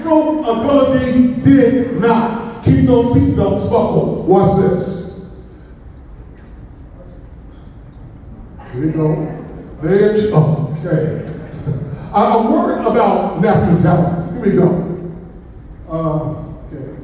natural ability did not. Keep those seatbelts buckled. Watch this. Here we go. Okay. I'm worried about natural talent. Here we go. Okay.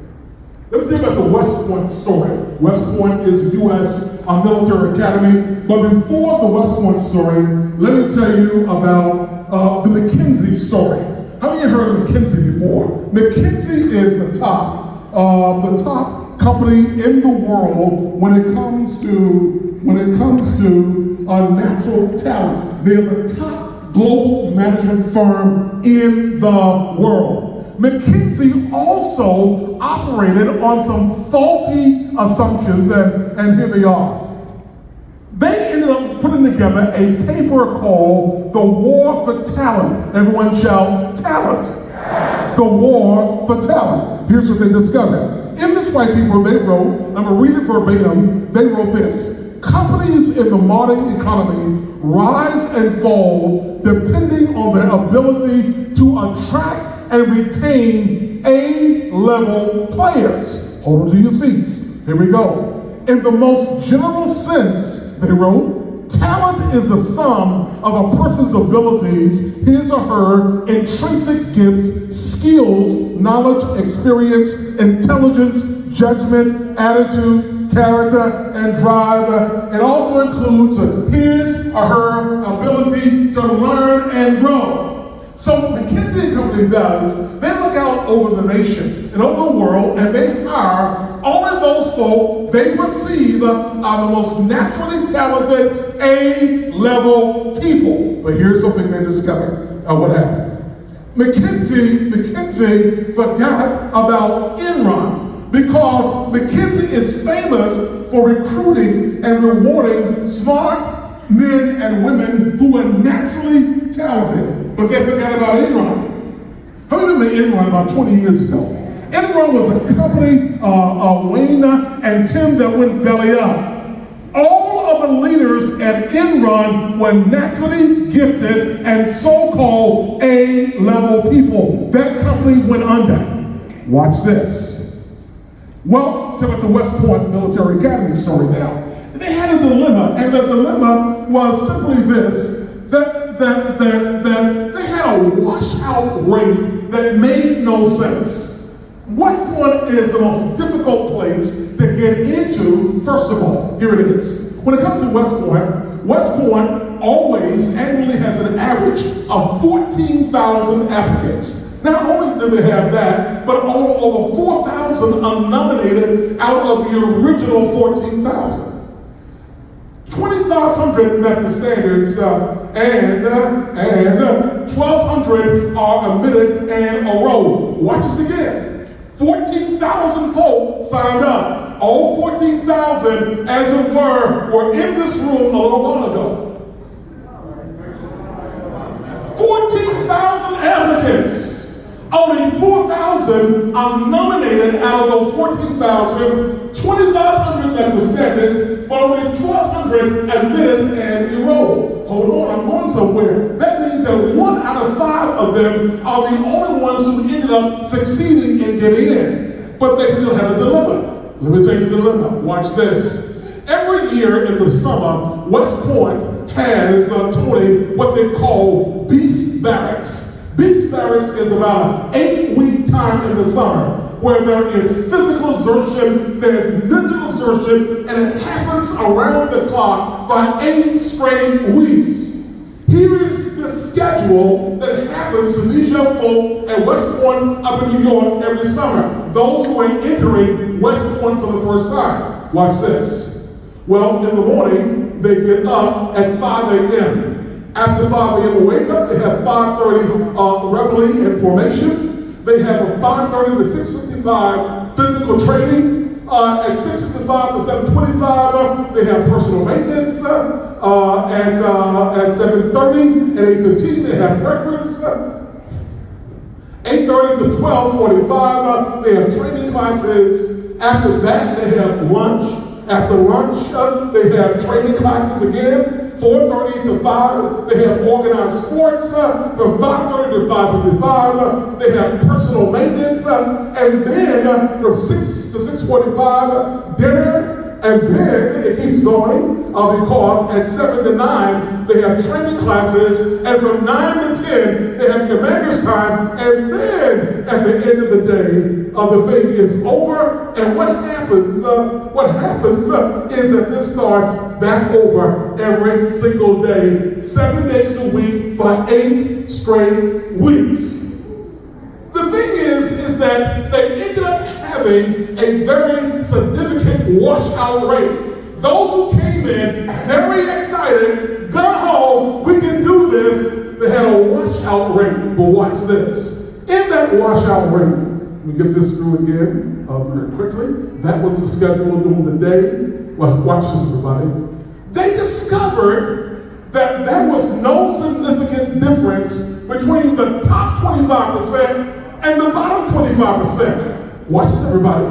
Let me tell you about the West Point story. West Point is a U.S. military academy. But before the West Point story, let me tell you about the McKinsey story. How many of you heard of McKinsey before? McKinsey is the top company in the world when it comes to natural talent. They're the top global management firm in the world. McKinsey also operated on some faulty assumptions, and here they are. They ended up putting together a paper called The War for Talent. Everyone shout, talent. The War for Talent. Here's what they discovered. In this white paper they wrote, I'm going to read it verbatim, they wrote this: companies in the modern economy rise and fall depending on their ability to attract and retain A-level players. Hold on to your seats. Here we go. In the most general sense, they wrote, talent is the sum of a person's abilities, his or her intrinsic gifts, skills, knowledge, experience, intelligence, judgment, attitude, character, and drive. It also includes his or her ability to learn and grow. So what McKinsey & Company does, they look out over the nation and over the world, and they hire only those folk they perceive are the most naturally talented A-level people. But here's something they discovered. What happened? McKinsey forgot about Enron, because McKinsey is famous for recruiting and rewarding smart men and women who are naturally talented. But they forgot about Enron. How many remember Enron about 20 years ago? Enron was a company, Wayne and Tim, that went belly up. All of the leaders at Enron were naturally gifted and so-called A-level people. That company went under. Watch this. Well, tell about the West Point Military Academy story now. They had a dilemma, and the dilemma was simply this: that they had a washout rate that made no sense. West Point is the most difficult place to get into. First of all, here it is. When it comes to West Point always annually has an average of 14,000 applicants. Not only do they have that, but over 4,000 are nominated out of the original 14,000. 2,500 met the standards, and 1,200 are admitted and enrolled. Watch this again. 14,000 folk signed up. All 14,000, as it were in this room a little while ago. 14,000 applicants. Only 4,000 are nominated out of those 14,000. 2,500 met the standards, but only 1,200 admitted and enrolled. Hold on, I'm going somewhere. That means that 1 out of 5 of them are the only ones who ended up succeeding in getting in. But they still have a dilemma. Let me tell you the dilemma. Watch this. Every year in the summer, West Point has, Tony, what they call Beast Barracks. Beast Barracks is about an 8-week time in the summer where there is physical exertion, there is mental exertion, and it happens around the clock for 8 straight weeks. Here is the schedule that happens to these young folk at West Point up in New York every summer. Those who are entering West Point for the first time. Watch this. Well, in the morning, they get up at 5 a.m. After 5 a.m. wake up, they have 5:30 reveille and formation. They have a 5:30 to 6:55 physical training. At 6:55 to 7:25, they have personal maintenance. At 7:30 and 8:15, they have breakfast. 8:30 to 12:45, they have training classes. After that, they have lunch. After lunch, they have training classes again. 4:30 to 5, they have organized sports. From 5:30 to 5:55, they have personal maintenance. And then from 6 to 6:45, dinner. And then it keeps going because at 7 to 9, they have training classes. And from 9 to 10, they have commander's time. And then at the end of the day, the thing is over. And what happens is that this starts back over every single day, 7 days a week for 8 straight weeks. The thing is that they ended up having a very significant washout rate. Those who came in very excited, gung-ho, we can do this, they had a washout rate. But watch this. In that washout rate, let me get this through again very quickly. That was the schedule during the day. Well, watch this, everybody. They discovered that there was no significant difference between the top 25% and the bottom 25%. Watch this, everybody.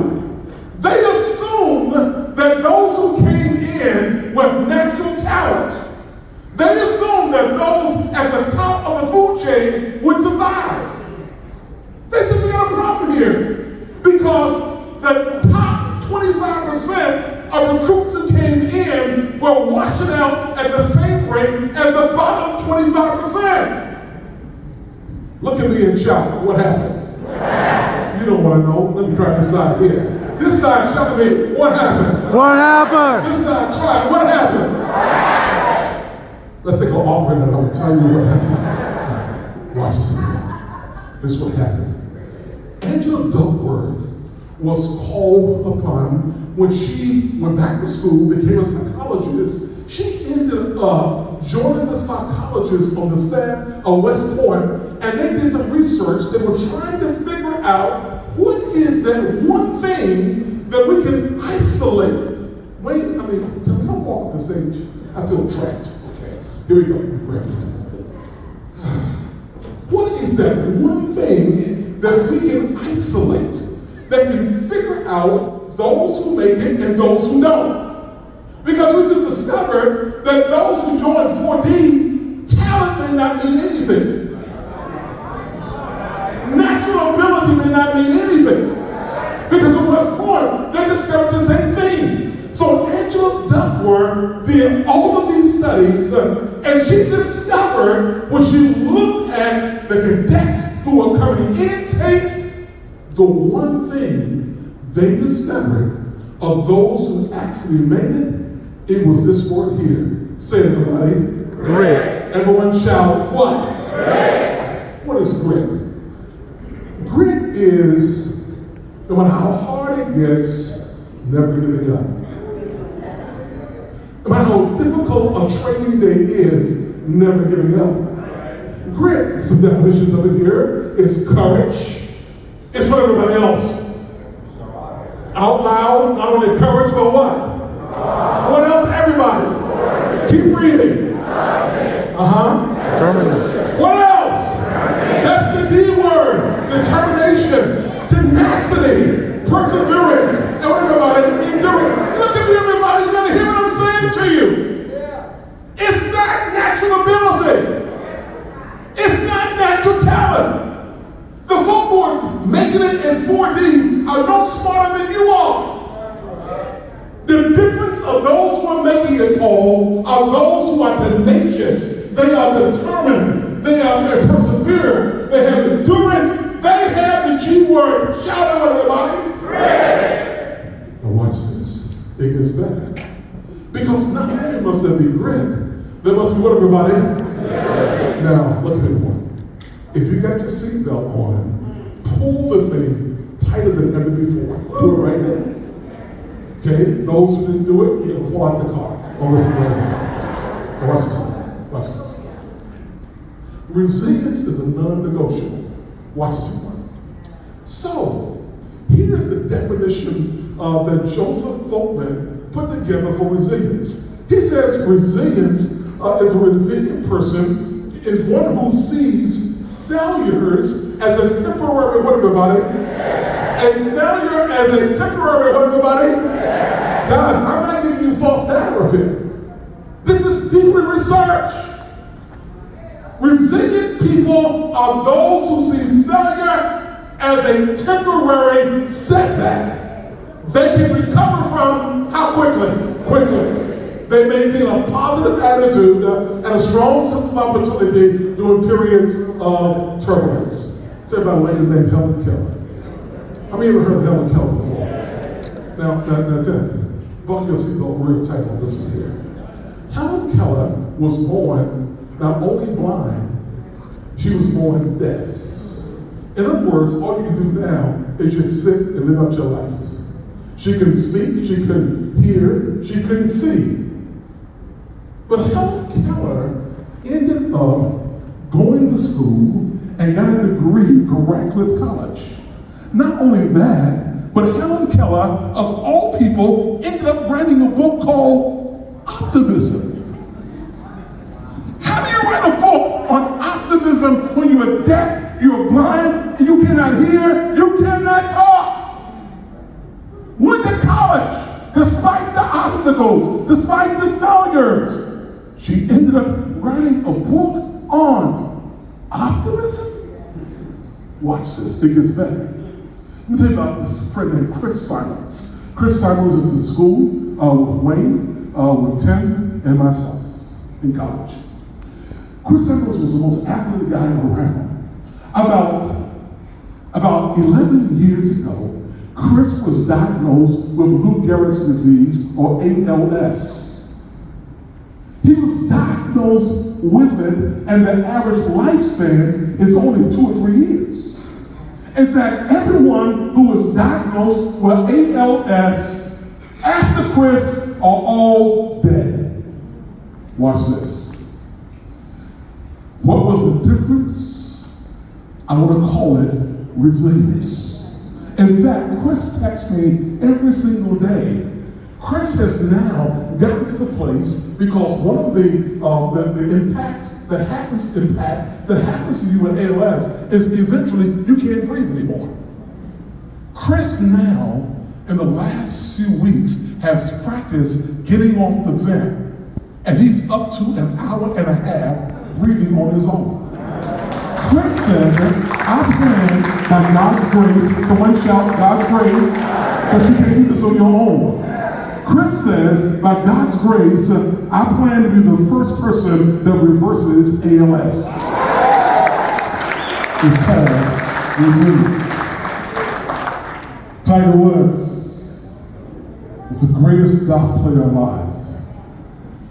They assumed that those who came in with natural talent, they assumed that those at the top of the food chain would survive. They said we got a problem here because the top 25% of recruits who came in were washing out at the same rate as the bottom 25%. Look at me and shout. What happened? You don't want to know. Let me try this side here. This side shout at me. What happened? What happened? This side try. What happened? Let's take an offering and I will tell you what happened. Watch this again. This is what happened. Angela Duckworth was called upon when she went back to school, became a psychologist. She ended up joining the psychologists on the staff of West Point, and they did some research. They were trying to figure out what is that one thing that we can isolate. Wait, tell me, don't walk off the stage. I feel trapped. Okay, here we go. Grab this. What is that one thing that we can isolate, that can figure out those who make it and those who don't? Because we just discovered that those who join 4D, talent may not mean anything. Natural ability may not mean anything. Because of West Point, they discovered the same thing. So Angela Duckworth did all of these studies, and she discovered when she looked at the cadets who were coming intake, the one thing they discovered of those who actually made it was this word here. Say it, everybody. Grit. Everyone shout, what? Grit. What is grit? Grit is, no matter how hard it gets, never giving up. No matter how difficult a training day is, never giving up. Grit, some definitions of it here, is courage. It's for everybody else. Out loud, not only courage, but what? What else, everybody? Keep reading. Determination. What else? That's the D word. Determination, tenacity, perseverance, and what everybody endurance. Look at me, everybody. You gotta hear what I'm saying to you. It's not natural ability. It's not natural talent. The folk who are making it in 4D are no smarter than you are. The difference of those who are making it, Paul, are those who are tenacious. They are determined. They are persevere. They have endurance. They have the G word. Shout out, everybody. Grit. Now watch this. It gets better. Because not only must there be grit, there must be what, everybody? Yes. Now, look at one. If you got your seatbelt on, pull the thing tighter than ever before. Do it right now. Okay, those who didn't do it, you're gonna fall out the car. Oh, listen to that. Watch this. Watch this. Resilience is a non-negotiable. Watch this one. So, here's the definition that Joseph Folkman put together for resilience. He says resilience is a resilient person is one who sees failures as a temporary, what, everybody? A failure as a temporary, what, everybody? Guys, I'm not giving you false data up here. This is is deeply researched. Resilient people are those who see failure as a temporary setback. They can recover from how quickly? Quickly. They maintain a positive attitude and a strong sense of opportunity during periods of turbulence. Tell you about a lady named Helen Keller. How many of you ever heard of Helen Keller before? Now tell me. But you'll see the real title of this one here. Helen Keller was born not only blind, she was born deaf. In other words, all you can do now is just sit and live out your life. She couldn't speak, she couldn't hear, she couldn't see. But Helen Keller ended up going to school and got a degree from Radcliffe College. Not only that, but Helen Keller, of all people, ended up writing a book called Optimism. How do you write a book on optimism when you are deaf, you are blind, and you cannot hear, you cannot talk? Went to college, despite the obstacles, despite the failures. She ended up writing a book on optimism. Watch this, it gets better. Let me tell you about this friend named Chris Simons. Chris Simons is in school with Wayne, with Tim, and myself in college. Chris Simons was the most athletic guy around. About 11 years ago, Chris was diagnosed with Lou Gehrig's disease, or ALS. He was diagnosed with it, and the average lifespan is only 2 or 3 years. In fact, everyone who was diagnosed with ALS after Chris are all dead. Watch this. What was the difference? I want to call it resilience. In fact, Chris texts me every single day. Chris has now gotten to the place because one of the impacts that happens to you with ALS is eventually you can't breathe anymore. Chris now, in the last few weeks, has practiced getting off the vent, and he's up to an hour and a half breathing on his own. Chris said, I plan by God's grace, someone shout God's grace, because you can't do this on your own. Chris says, by God's grace, I plan to be the first person that reverses ALS. It's called resilience. Tiger Woods is the greatest golf player alive.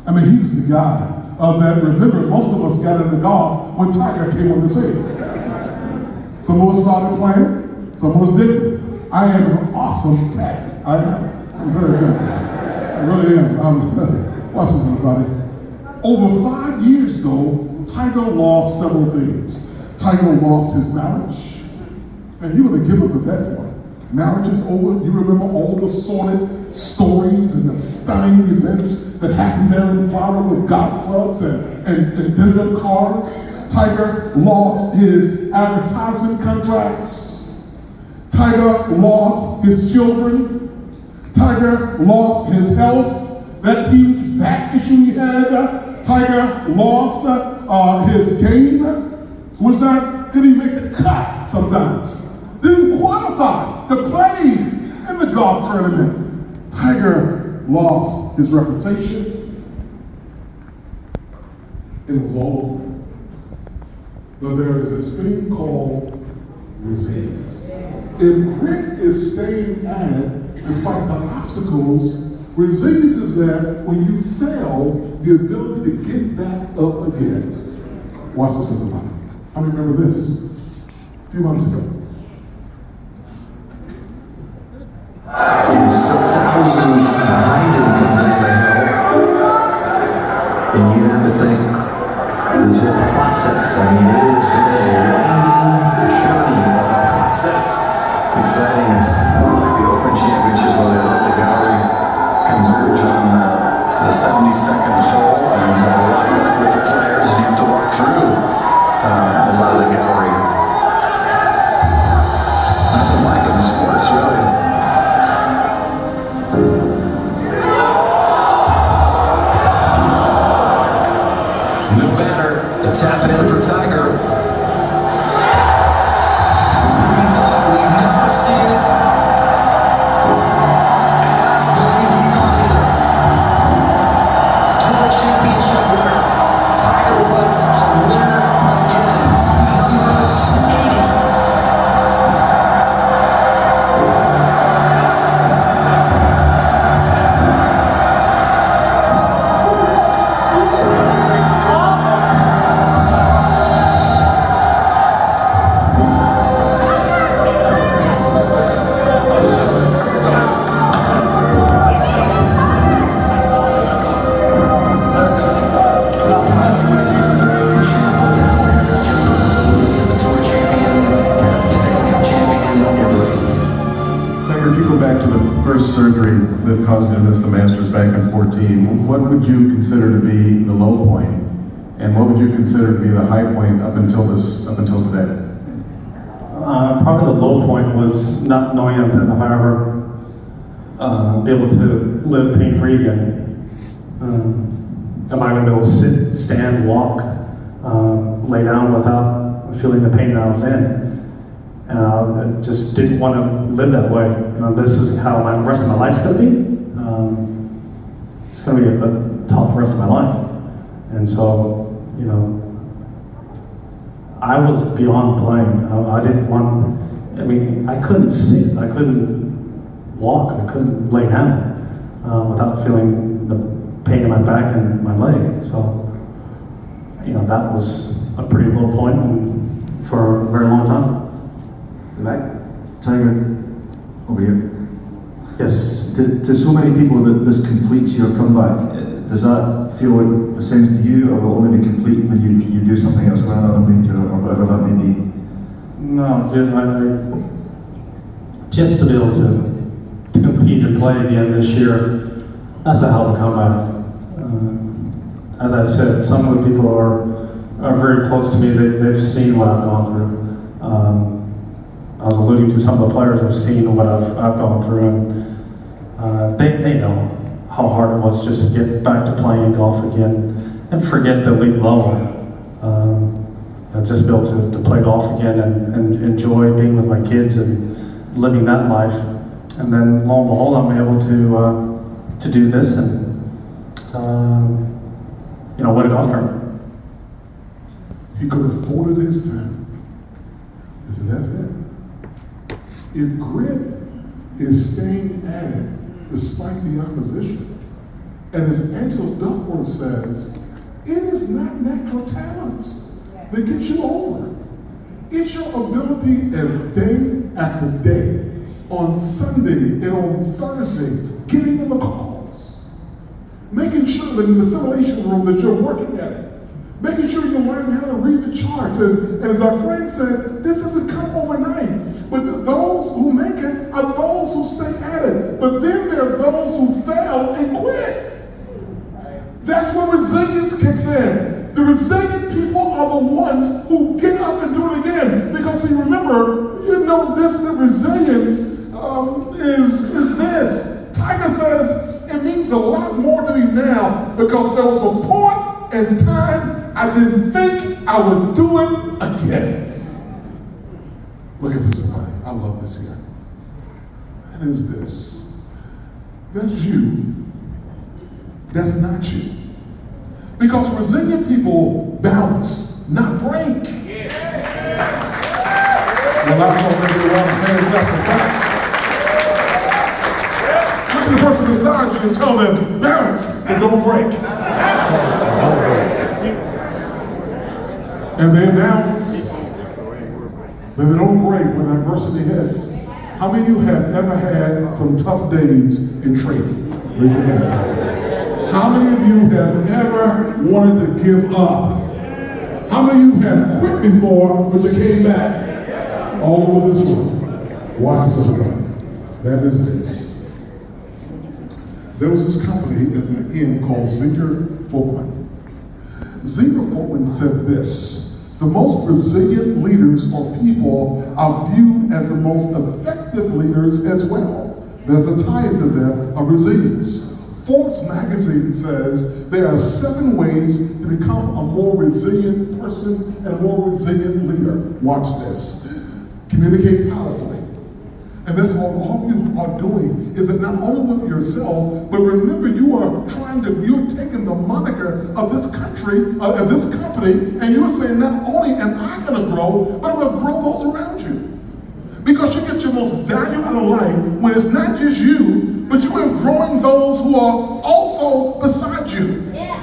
I mean, he was the guy that, remember, most of us got into golf when Tiger came on the scene. Some of us started playing, some of us didn't. I am an awesome caddy. I am. I'm very good. I really am. Watch this, everybody. Over 5 years ago, Tiger lost several things. Tiger lost his marriage. And you would have given up at that point. Marriage is over. You remember all the sordid stories and the stunning events that happened there in Florida with golf clubs and dinner cars. Tiger lost his advertisement contracts. Tiger lost his children. Tiger lost his health, that huge back issue he had. Tiger lost his game. Couldn't even make the cut sometimes. Didn't qualify to play in the golf tournament. Tiger lost his reputation. It was all over. But there is this thing called resilience. If grit is staying at it, despite the obstacles, resilience is that when you fail, the ability to get back up again. Watch this, everybody. How many remember this? A few months ago. It's thousands behind him coming down the hill. And you have to think, this whole process, I mean, it has been a winding journey of a process. It's exciting. It's like the Open Championship where they let the gallery converge on the 72nd hole and lock up with the players. You have to walk through a lot of the gallery. Nothing like it in sports, really. go back to the first surgery that caused you to miss the Masters back in 14, what would you consider to be the low point, and what would you consider to be the high point up until today? Probably the low point was not knowing if I ever be able to live pain-free again. Am I going to be able to sit, stand, walk, lay down without feeling the pain that I was in? And I just didn't want to live that way. This is how the rest of my life's going to be. It's going to be a tough rest of my life. And so, I was beyond playing. I didn't want, I couldn't sit, I couldn't walk, I couldn't lay down without feeling the pain in my back and my leg. So, that was a pretty low point for a very long time. Back, Tiger, over here. Yes. To so many people that this completes your comeback, does that feel like the same to you, or will it only be complete when you do something else, win another major, or whatever that may be? No, dude, just to be able to compete and play again this year, that's a hell of a comeback. As I said, some of the people are very close to me. They've seen what I've gone through. I was alluding to some of the players have seen what I've gone through, and they know how hard it was just to get back to playing golf again and forget the elite level. Just be able to play golf again and enjoy being with my kids and living that life. And then lo and behold, I'm able to do this and win a golf tournament. He could have folded his time. He said, that's it. If grit is staying at it despite the opposition, and as Angela Duckworth says, it is not natural talents that get you over. It's your ability as day after day, on Sunday and on Thursday, getting on the calls, making sure that in the simulation room that you're working at it, making sure you learn how to read the charts. And as our friend said, this doesn't come overnight. But those who make it are those who stay at it. But then there are those who fail and quit. That's where resilience kicks in. The resilient people are the ones who get up and do it again. Because see, remember, that resilience is this. Tiger says it means a lot more to me now because there was a point in time I didn't think I would do it again. Look at this, everybody. I love this here. That is this. That's you. That's not you. Because resilient people bounce, not break. Well, I'm going to do hands up for that. Look at the person beside you and tell them, bounce, but don't break. And they bounce, but they don't break when adversity hits. How many of you have ever had some tough days in training? Raise your hands. How many of you have ever wanted to give up? How many of you have quit before, but you came back? All over this room. Watch this, everybody. That is this. There was this company as an inn called Zinger Folkman. Zinger Folkman said this: the most resilient leaders or people are viewed as the most effective leaders as well. There's a tie to them of resilience. Forbes magazine says there are 7 ways to become a more resilient person and a more resilient leader. Watch this. Communicate powerfully. And that's what all of you are doing, is that not only with yourself, but remember you're taking the moniker of this country, of this company, and you're saying not only am I gonna grow, but I'm gonna grow those around you. Because you get your most value out of life when it's not just you, but you are growing those who are also beside you. Yeah.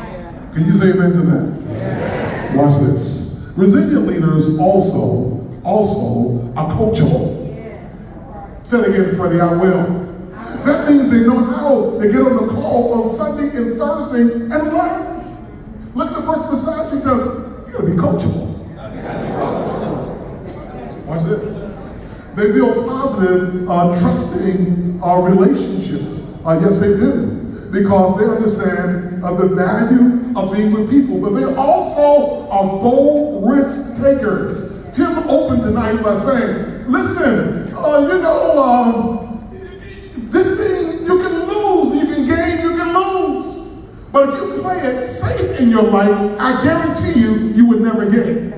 Can you say amen to that? Yeah. Watch this. Resilient leaders also are coachable. Say it again, Freddie, I will. That means they know how to get on the call on Sunday and Thursday and learn. Look at the person beside you and tell them, you're going to be coachable. Watch this. They build positive, trusting relationships. Yes, they do. Because they understand the value of being with people. But they also are bold risk takers. Tim opened tonight by saying, listen, this thing, you can lose, you can gain, you can lose. But if you play it safe in your life, I guarantee you would never gain.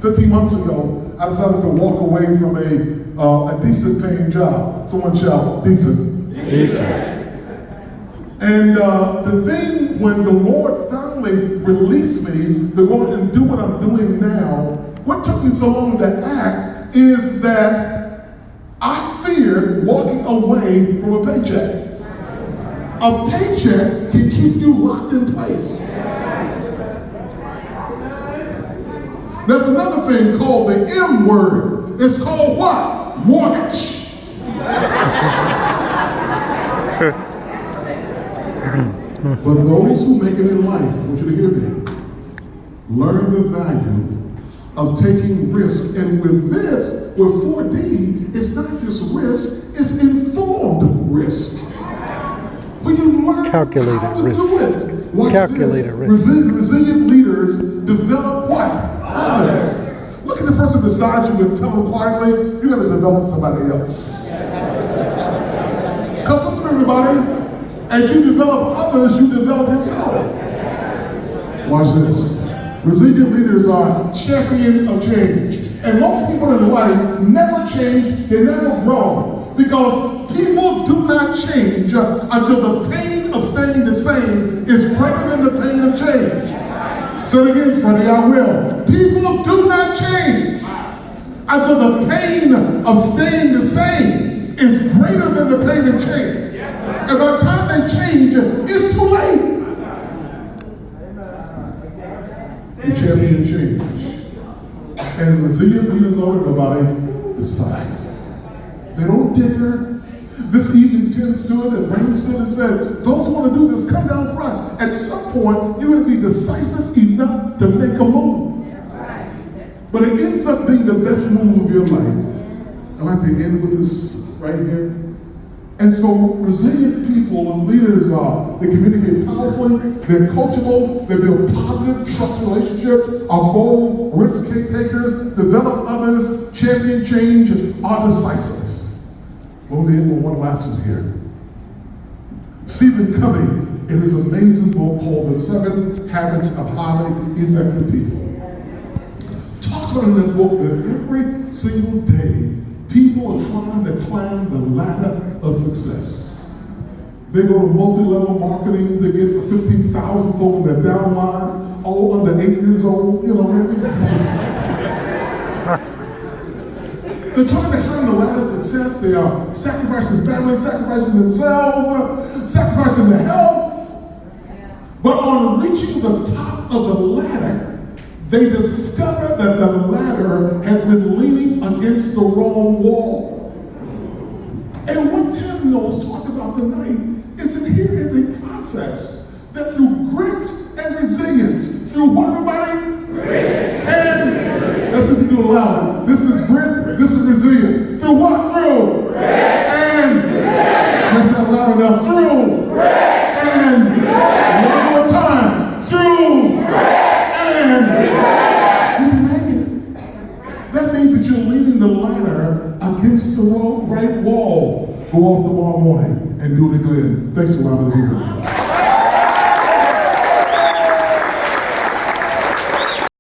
15 months ago, I decided to walk away from a decent paying job. Someone shout, decent. Decent. And the thing, when the Lord finally released me to go and do what I'm doing now, what took me so long to act is that I feared walking away from a paycheck. A paycheck can keep you locked in place. There's another thing called the M word. It's called what? Mortgage. But those who make it in life, I want you to hear me, learn the value of taking risks. And with this, with 4D, it's not just risk, it's informed risk. When you learn Calculated how to risk. do it. Watch Calculated this. risk. Resilient leaders develop what? Others. Look at the person beside you and tell them quietly, you got to develop somebody else. Because listen, everybody, as you develop others, you develop yourself. Watch this. Resilient leaders are champion of change. And most people in life never change, they never grow. Because people do not change until the pain of staying the same is greater than the pain of change. Say it again, Freddie, I will. People do not change until the pain of staying the same is greater than the pain of change. And by the time they change, it's too late. You champion change. And resilient leaders are everybody decisive. They don't dicker. This evening Tim stood and Raymond stood and said, those who want to do this, come down front. At some point, you're going to be decisive enough to make a move. But it ends up being the best move of your life. I'd like to end with this right here. And so resilient people and leaders they communicate powerfully, they're coachable, they build positive trust relationships, are bold risk takers, develop others, champion change, are decisive. We'll be able one last one here. Stephen Covey, in his amazing book called The 7 Habits of Highly Effective People, talks about in that book that every single day, people are trying to climb the ladder of success. They go to multi-level marketings, they get 15,000 folk in their downline, all under 8 years old, maybe. They're trying to climb the ladder of success. They are sacrificing family, sacrificing themselves, sacrificing their health. But on reaching the top of the ladder, they discover that the ladder has been leaning against the wrong wall. And what Tim knows talked about tonight is that here is a process that through grit and resilience, through what, everybody? Grit. And let's see if we do it louder. This is grit, this is resilience. Through what? Through grit. And that's not loud enough. Through grit. And one more time. Through grit. And you can make it. That means that you're leaning the ladder against the right wall. Go off tomorrow morning and do it again. Thanks for allowing me to do this.